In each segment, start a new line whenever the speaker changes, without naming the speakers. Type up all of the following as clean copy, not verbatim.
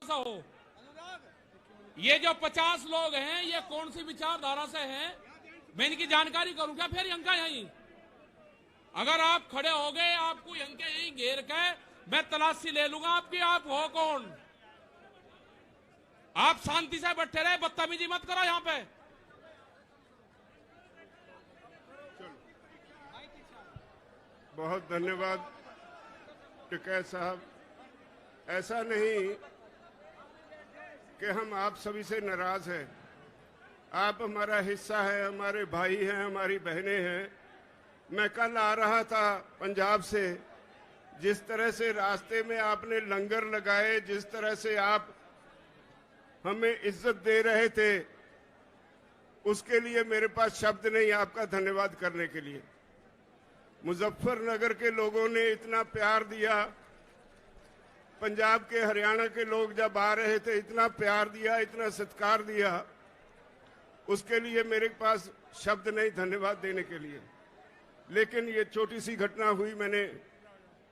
सा हो। ये जो 50 लोग हैं ये कौन सी विचारधारा से हैं, मैं इनकी जानकारी करूं क्या? फिर यंका यहीं अगर आप खड़े हो गए, आपको यंके यहीं घेर के मैं तलाशी ले लूंगा आपकी। आप हो कौन? आप शांति से बैठे रहे, बदतमीजी मत करो यहां पे।
बहुत धन्यवाद टिकैत साहब। ऐसा नहीं कि हम आप सभी से नाराज हैं। आप हमारा हिस्सा है, हमारे भाई हैं, हमारी बहनें हैं। मैं कल आ रहा था पंजाब से, जिस तरह से रास्ते में आपने लंगर लगाए, जिस तरह से आप हमें इज्जत दे रहे थे, उसके लिए मेरे पास शब्द नहीं आपका धन्यवाद करने के लिए। मुजफ्फरनगर के लोगों ने इतना प्यार दिया, पंजाब के हरियाणा के लोग जब आ रहे थे इतना प्यार दिया, इतना सत्कार दिया, उसके लिए मेरे पास शब्द नहीं धन्यवाद देने के लिए। लेकिन ये छोटी सी घटना हुई, मैंने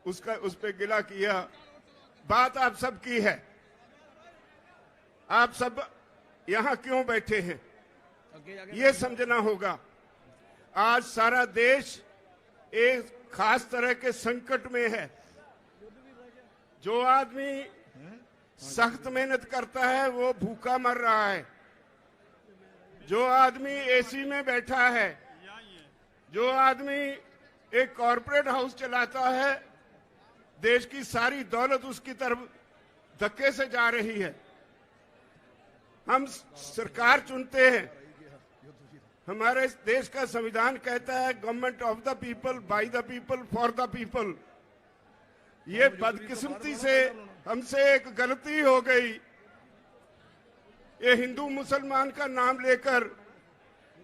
उस पे गिला किया। बात आप सब की है। आप सब यहां क्यों बैठे हैं ये समझना होगा। आज सारा देश एक खास तरह के संकट में है। जो आदमी सख्त मेहनत करता है वो भूखा मर रहा है। जो आदमी एसी में बैठा है, जो आदमी एक कॉरपोरेट हाउस चलाता है, देश की सारी दौलत उसकी तरफ धक्के से जा रही है। हम सरकार चुनते हैं। हमारे देश का संविधान कहता है government of the people, by the people, for the people. ये बदकिस्मती से हमसे एक गलती हो गई। ये हिंदू मुसलमान का नाम लेकर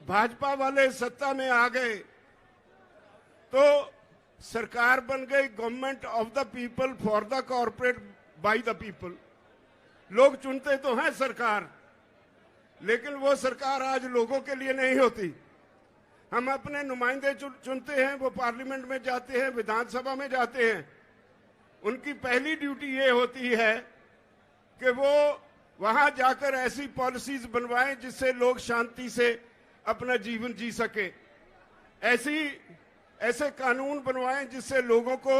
भाजपा वाले सत्ता में आ गए तो सरकार बन गई government of the people, for the corporate, by the people. लोग चुनते तो हैं सरकार, लेकिन वो सरकार आज लोगों के लिए नहीं होती। हम अपने नुमाइंदे चुनते हैं, वो पार्लियामेंट में जाते हैं, विधानसभा में जाते हैं। उनकी पहली ड्यूटी ये होती है कि वो वहां जाकर ऐसी पॉलिसीज बनवाएं जिससे लोग शांति से अपना जीवन जी सके। ऐसे कानून बनवाएं जिससे लोगों को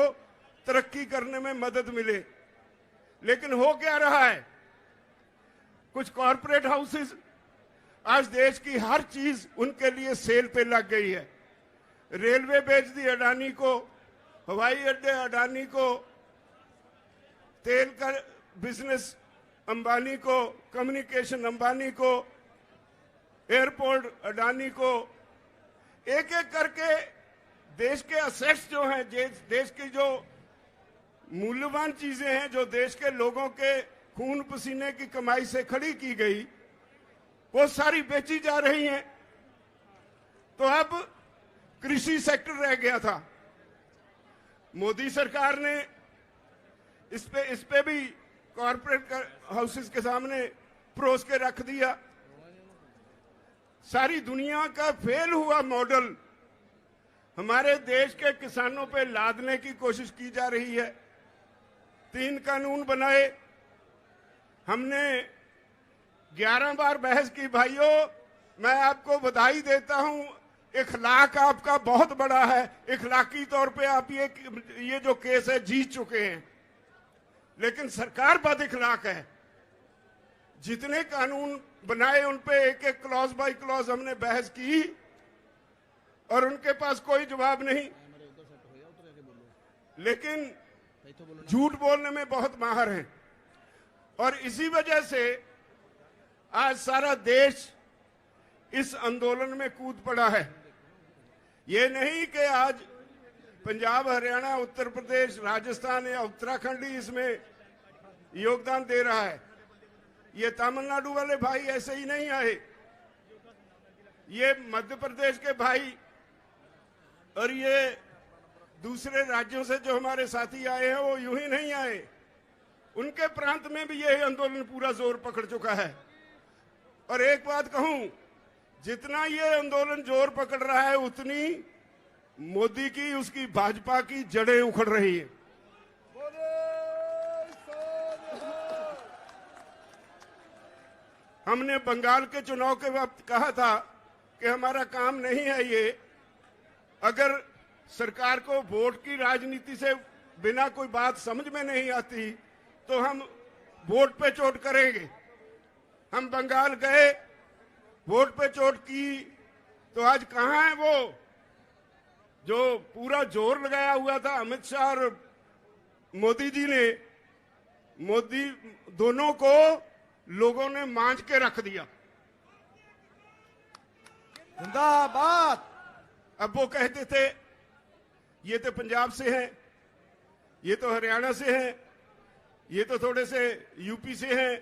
तरक्की करने में मदद मिले। लेकिन हो क्या रहा है? कुछ कॉरपोरेट हाउसेस, आज देश की हर चीज उनके लिए सेल पे लग गई है। रेलवे बेच दी अडानी को, हवाई अड्डे अडानी को, तेल का बिजनेस अंबानी को, कम्युनिकेशन अंबानी को, एयरपोर्ट अडानी को। एक एक करके देश के असेट्स जो हैं, देश की जो मूल्यवान चीजें हैं, जो देश के लोगों के खून पसीने की कमाई से खड़ी की गई, वो सारी बेची जा रही हैं। तो अब कृषि सेक्टर रह गया था। मोदी सरकार ने इस पे भी कॉर्पोरेट हाउसेस के सामने परोस के रख दिया। सारी दुनिया का फेल हुआ मॉडल हमारे देश के किसानों पे लादने की कोशिश की जा रही है। 3 कानून बनाए, हमने 11 बार बहस की। भाइयों, मैं आपको बधाई देता हूं, इखलाक आपका बहुत बड़ा है। इखलाकी तौर पे आप ये जो केस है जीत चुके हैं। लेकिन सरकार बद इखलाक है। जितने कानून बनाए उन पे एक एक क्लॉज बाय क्लॉज हमने बहस की और उनके पास कोई जवाब नहीं। लेकिन झूठ बोलने में बहुत माहिर हैं और इसी वजह से आज सारा देश इस आंदोलन में कूद पड़ा है। ये नहीं कि आज पंजाब, हरियाणा, उत्तर प्रदेश, राजस्थान या उत्तराखंड ही इसमें योगदान दे रहा है। ये तमिलनाडु वाले भाई ऐसे ही नहीं आए, ये मध्य प्रदेश के भाई और ये दूसरे राज्यों से जो हमारे साथी आए हैं वो यूं ही नहीं आए। उनके प्रांत में भी ये आंदोलन पूरा जोर पकड़ चुका है। और एक बात कहूं, जितना ये आंदोलन जोर पकड़ रहा है उतनी मोदी की, उसकी भाजपा की जड़ें उखड़ रही है। हमने बंगाल के चुनाव के वक्त कहा था कि हमारा काम नहीं है ये, अगर सरकार को वोट की राजनीति से बिना कोई बात समझ में नहीं आती तो हम वोट पे चोट करेंगे। हम बंगाल गए, वोट पे चोट की, तो आज कहां है वो जो पूरा जोर लगाया हुआ था अमित शाह और मोदी जी ने? मोदी दोनों को लोगों ने मांझ के रख दिया।
जिंदाबाद।
अब वो कहते थे ये तो पंजाब से हैं, ये तो हरियाणा से हैं, ये तो थोड़े से यूपी से हैं,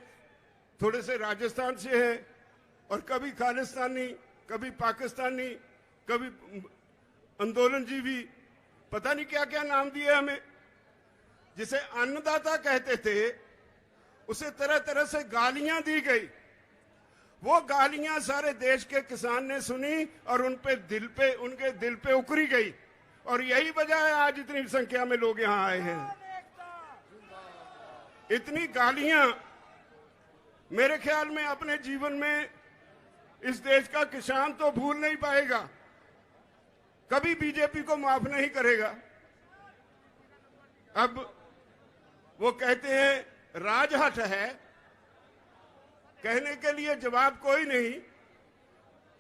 थोड़े से राजस्थान से हैं, और कभी खालिस्तानी, कभी पाकिस्तानी, कभी आंदोलन जीवी, पता नहीं क्या क्या नाम दिए हमें। जिसे अन्नदाता कहते थे उसे तरह तरह से गालियां दी गई। वो गालियां सारे देश के किसान ने सुनी और उनके दिल पे उकरी गई, और यही वजह है आज इतनी संख्या में लोग यहां आए हैं। इतनी गालियां मेरे ख्याल में अपने जीवन में इस देश का किसान तो भूल नहीं पाएगा, कभी बीजेपी को माफ नहीं करेगा। अब वो कहते हैं राजहट है, कहने के लिए जवाब कोई नहीं।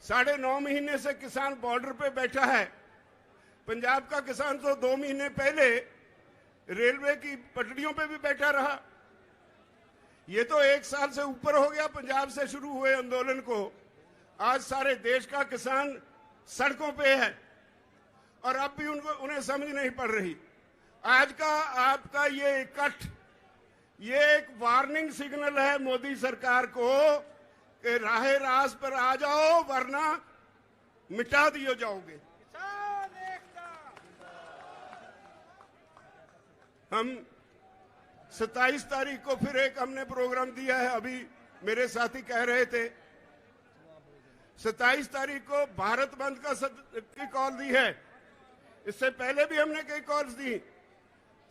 9.5 महीने से किसान बॉर्डर पे बैठा है। पंजाब का किसान तो 2 महीने पहले रेलवे की पटरियों पे भी बैठा रहा। ये तो 1 साल से ऊपर हो गया पंजाब से शुरू हुए आंदोलन को। आज सारे देश का किसान सड़कों पे है और अब भी उन्हें समझ नहीं पड़ रही। आज का आपका ये इकट्ठ, ये एक वार्निंग सिग्नल है मोदी सरकार को कि राहे रास पर आ जाओ वरना मिटा दिए जाओगे। हम 27 तारीख को फिर एक हमने प्रोग्राम दिया है। अभी मेरे साथी कह रहे थे 27 तारीख को भारत बंद की कॉल दी है। इससे पहले भी हमने कई कॉल्स दी।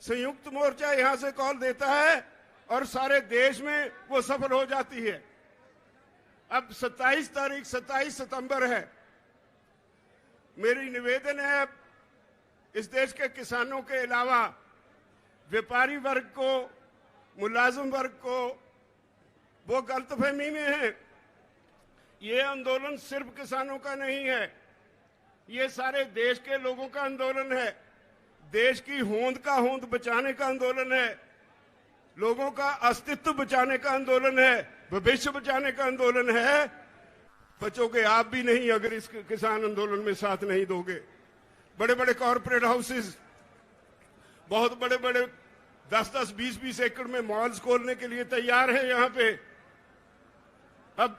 संयुक्त मोर्चा यहां से कॉल देता है और सारे देश में वो सफल हो जाती है। अब 27 सितंबर है। मेरी निवेदन है इस देश के किसानों के अलावा व्यापारी वर्ग को, मुलाजिम वर्ग को, वो गलतफहमी में है। ये आंदोलन सिर्फ किसानों का नहीं है, ये सारे देश के लोगों का आंदोलन है। देश की होंद का होंद बचाने का आंदोलन है, लोगों का अस्तित्व बचाने का आंदोलन है, भविष्य बचाने का आंदोलन है। बचोगे आप भी नहीं अगर इस किसान आंदोलन में साथ नहीं दोगे। बड़े बड़े कॉरपोरेट हाउसेस, बहुत बड़े बड़े 10-10, 20-20 एकड़ में मॉल्स खोलने के लिए तैयार हैं यहाँ पे। अब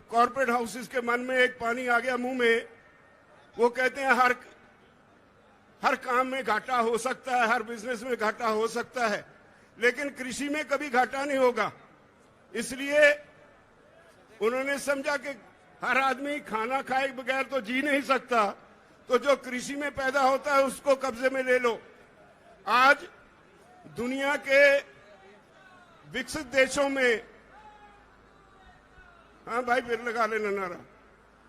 कॉरपोरेट हाउसेस के मन में एक पानी आ गया मुंह में। वो कहते हैं हर काम में घाटा हो सकता है, हर बिजनेस में घाटा हो सकता है, लेकिन कृषि में कभी घाटा नहीं होगा। इसलिए उन्होंने समझा कि हर आदमी खाना खाए बगैर तो जी नहीं सकता, तो जो कृषि में पैदा होता है उसको कब्जे में ले लो। आज दुनिया के विकसित देशों में, हाँ भाई फिर लगा लेना नारा,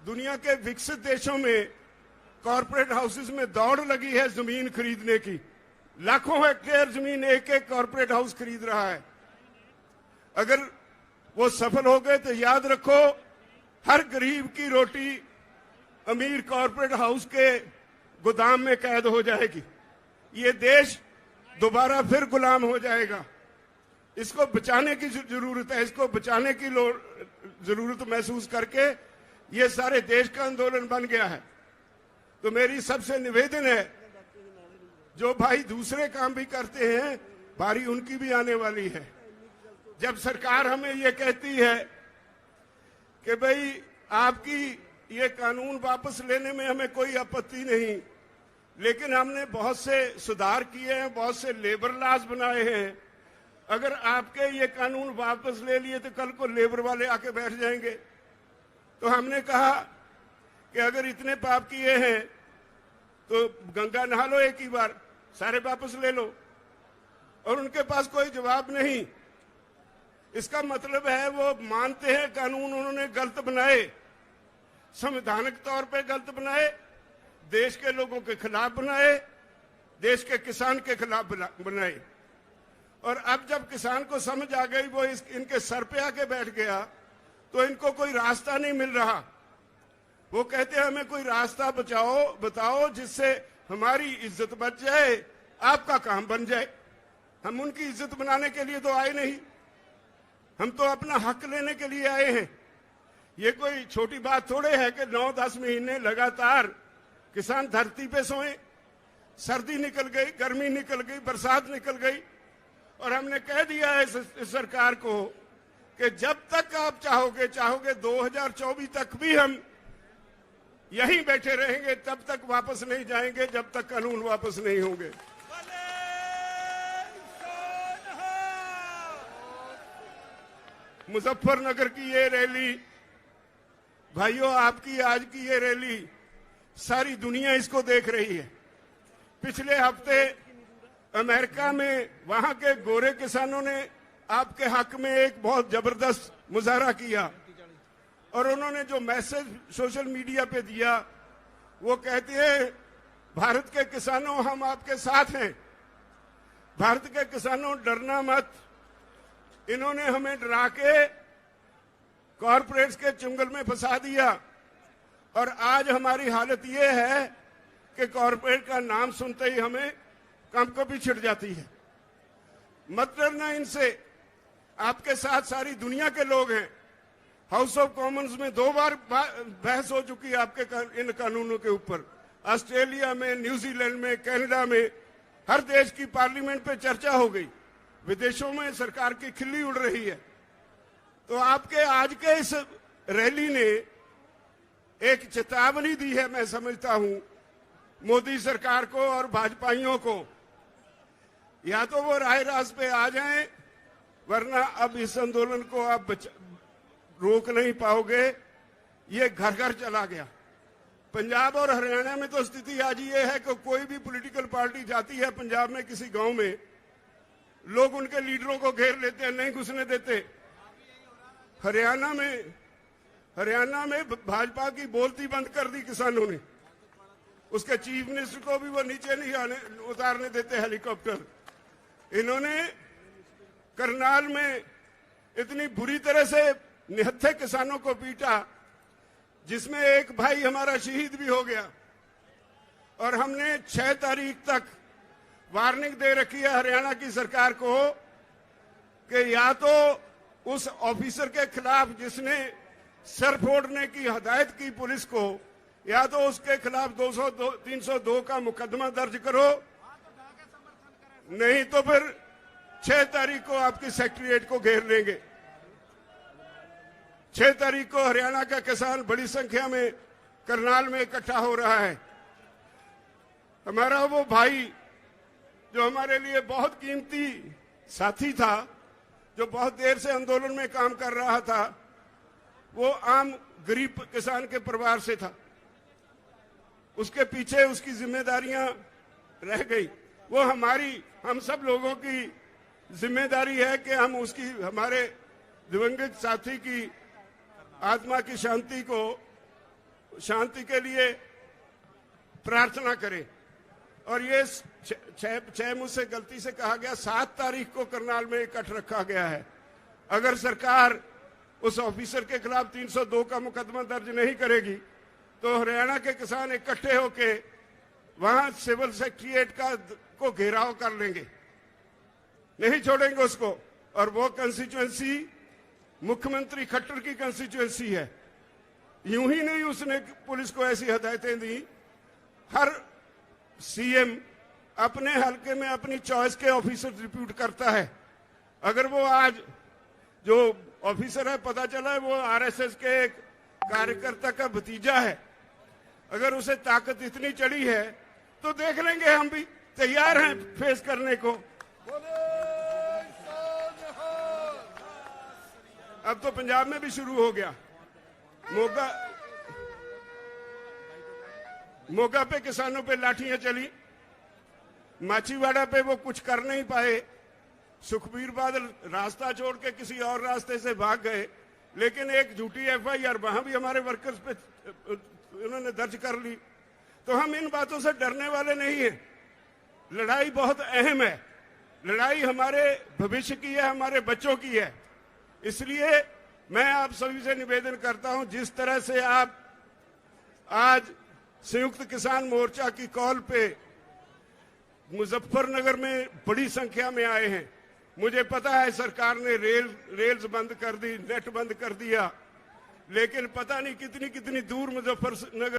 दुनिया के विकसित देशों में कॉरपोरेट हाउसेस में दौड़ लगी है जमीन खरीदने की। लाखों हेक्टेयर जमीन एक एक कॉरपोरेट हाउस खरीद रहा है। अगर वो सफल हो गए तो याद रखो हर गरीब की रोटी अमीर कॉरपोरेट हाउस के गोदाम में कैद हो जाएगी। ये देश दोबारा फिर गुलाम हो जाएगा। इसको बचाने की जरूरत है, इसको बचाने की जरूरत महसूस करके ये सारे देश का आंदोलन बन गया है। तो मेरी सबसे निवेदन है, जो भाई दूसरे काम भी करते हैं बारी उनकी भी आने वाली है। जब सरकार हमें ये कहती है कि भाई आपकी ये कानून वापस लेने में हमें कोई आपत्ति नहीं, लेकिन हमने बहुत से सुधार किए हैं, बहुत से लेबर लॉज बनाए हैं। अगर आपके ये कानून वापस ले लिए तो कल को लेबर वाले आके बैठ जाएंगे। तो हमने कहा कि अगर इतने पाप किए हैं तो गंगा नहा लो एक ही बार, सारे वापस ले लो। और उनके पास कोई जवाब नहीं। इसका मतलब है वो मानते हैं कानून उन्होंने गलत बनाए, संवैधानिक तौर पे गलत बनाए, देश के लोगों के खिलाफ बनाए, देश के किसान के खिलाफ बनाए। और अब जब किसान को समझ आ गई, वो इनके सर पे आके बैठ गया, तो इनको कोई रास्ता नहीं मिल रहा। वो कहते हैं हमें कोई रास्ता बताओ जिससे हमारी इज्जत बच जाए, आपका काम बन जाए। हम उनकी इज्जत बनाने के लिए तो आए नहीं, हम तो अपना हक लेने के लिए आए हैं। ये कोई छोटी बात थोड़े है कि 9-10 महीने लगातार किसान धरती पे सोए, सर्दी निकल गई, गर्मी निकल गई, बरसात निकल गई, और हमने कह दिया है इस सरकार को कि जब तक आप चाहोगे 2024 तक भी हम यहीं बैठे रहेंगे, तब तक वापस नहीं जाएंगे, जब तक कानून वापस नहीं होंगे। मुजफ्फरनगर की ये रैली, भाइयों, आपकी आज की ये रैली सारी दुनिया इसको देख रही है। पिछले हफ्ते अमेरिका में वहां के गोरे किसानों ने आपके हक में एक बहुत जबरदस्त मुजाहरा किया, और उन्होंने जो मैसेज सोशल मीडिया पे दिया, वो कहते हैं भारत के किसानों हम आपके साथ हैं, भारत के किसानों डरना मत। इन्होंने हमें डरा के कॉरपोरेट्स के चुंगल में फंसा दिया, और आज हमारी हालत ये है कि कॉरपोरेट का नाम सुनते ही हमें कंपकपी छिड़ जाती है। मत डरना इनसे, आपके साथ सारी दुनिया के लोग हैं। हाउस ऑफ कॉमन्स में 2 बार बहस हो चुकी है आपके इन कानूनों के ऊपर। ऑस्ट्रेलिया में, न्यूजीलैंड में, कनाडा में, हर देश की पार्लियामेंट पे चर्चा हो गई। विदेशों में सरकार की खिल्ली उड़ रही है। तो आपके आज के इस रैली ने एक चेतावनी दी है, मैं समझता हूं, मोदी सरकार को और भाजपाइयों को। या तो वो राय रास पे आ जाएं, वरना अब इस आंदोलन को आप रोक नहीं पाओगे। ये घर घर चला गया। पंजाब और हरियाणा में तो स्थिति आज ये है कि कोई भी पॉलिटिकल पार्टी जाती है पंजाब में किसी गांव में, लोग उनके लीडरों को घेर लेते हैं, नहीं घुसने देते। हरियाणा में भाजपा की बोलती बंद कर दी किसानों ने। उसके चीफ मिनिस्टर को भी वो नीचे नहीं उतारने देते हेलीकॉप्टर। इन्होंने करनाल में इतनी बुरी तरह से निहत्थे किसानों को पीटा, जिसमें एक भाई हमारा शहीद भी हो गया। और हमने 6 तारीख तक वार्निंग दे रखी है हरियाणा की सरकार को कि या तो उस ऑफिसर के खिलाफ जिसने सर फोड़ने की हदायत की पुलिस को, या तो उसके खिलाफ 302 का मुकदमा दर्ज करो, नहीं तो फिर 6 तारीख को आपकी सेक्रेटेरिएट को घेर लेंगे। 6 तारीख को हरियाणा का किसान बड़ी संख्या में करनाल में इकट्ठा हो रहा है। हमारा वो भाई जो हमारे लिए बहुत कीमती साथी था, जो बहुत देर से आंदोलन में काम कर रहा था, वो आम गरीब किसान के परिवार से था। उसके पीछे उसकी जिम्मेदारियां रह गई। वो हम सब लोगों की जिम्मेदारी है कि हम उसकी, हमारे दिवंगत साथी की आत्मा की शांति के लिए प्रार्थना करें। और ये 6 मुझसे गलती से कहा गया, 7 तारीख को करनाल में इकट्ठ रखा गया है। अगर सरकार उस ऑफिसर के खिलाफ 302 का मुकदमा दर्ज नहीं करेगी, तो हरियाणा के किसान इकट्ठे होके वहां सिविल सेक्रेटेरिएट को घेराव कर लेंगे, नहीं छोड़ेंगे उसको। और वो कंस्टिट्यूएंसी मुख्यमंत्री खट्टर की कंस्टिट्यूएंसी है। यूं ही नहीं उसने पुलिस को ऐसी हदायतें दी। हर सीएम अपने हलके में अपनी चॉइस के ऑफिसर रिक्रूट करता है। अगर वो आज जो ऑफिसर है, पता चला है वो आरएसएस के एक कार्यकर्ता का भतीजा है, अगर उसे ताकत इतनी चढ़ी है तो देख लेंगे, हम भी तैयार हैं फेस करने को। अब तो पंजाब में भी शुरू हो गया। मोगा पे किसानों पे लाठियां चली, माछीवाड़ा पे वो कुछ कर नहीं पाए, सुखबीर बादल रास्ता छोड़ के किसी और रास्ते से भाग गए, लेकिन एक झूठी एफआईआर वहां भी हमारे वर्कर्स पे उन्होंने दर्ज कर ली। तो हम इन बातों से डरने वाले नहीं हैं। लड़ाई बहुत अहम है, लड़ाई हमारे भविष्य की है, हमारे बच्चों की है। इसलिए मैं आप सभी से निवेदन करता हूं, जिस तरह से आप आज संयुक्त किसान मोर्चा की कॉल पे मुजफ्फरनगर में बड़ी संख्या में आए हैं। मुझे पता है सरकार ने रेल्स बंद कर दी, नेट बंद कर दिया, लेकिन पता नहीं कितनी कितनी दूर मुजफ्फरनगर